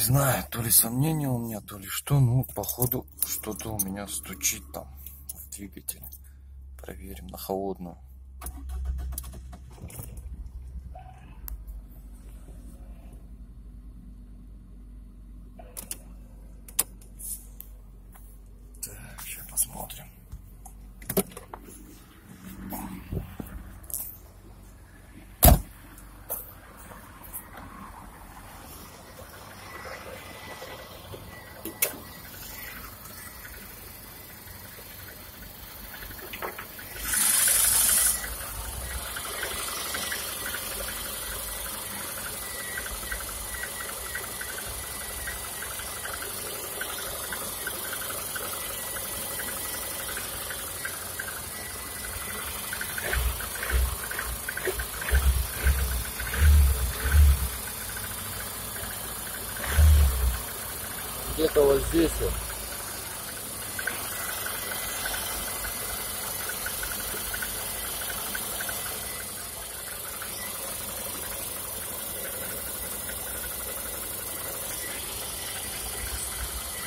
знаю, то ли сомнения у меня, то ли что, ну, походу, что-то у меня стучит там в двигателе. Проверим на холодную. Так, сейчас посмотрим. Где-то вот здесь вот.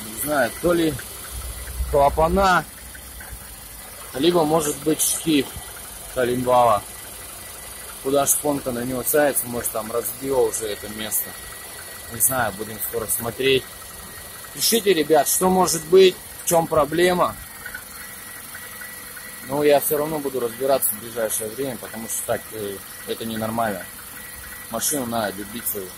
Не знаю, то ли клапана, либо может быть шкив колимбала. Куда шпонка на него цается, может там разбила уже это место. Не знаю, будем скоро смотреть. Пишите, ребят, что может быть, в чем проблема. Но я все равно буду разбираться в ближайшее время, потому что так это ненормально. Машину надо любить свою.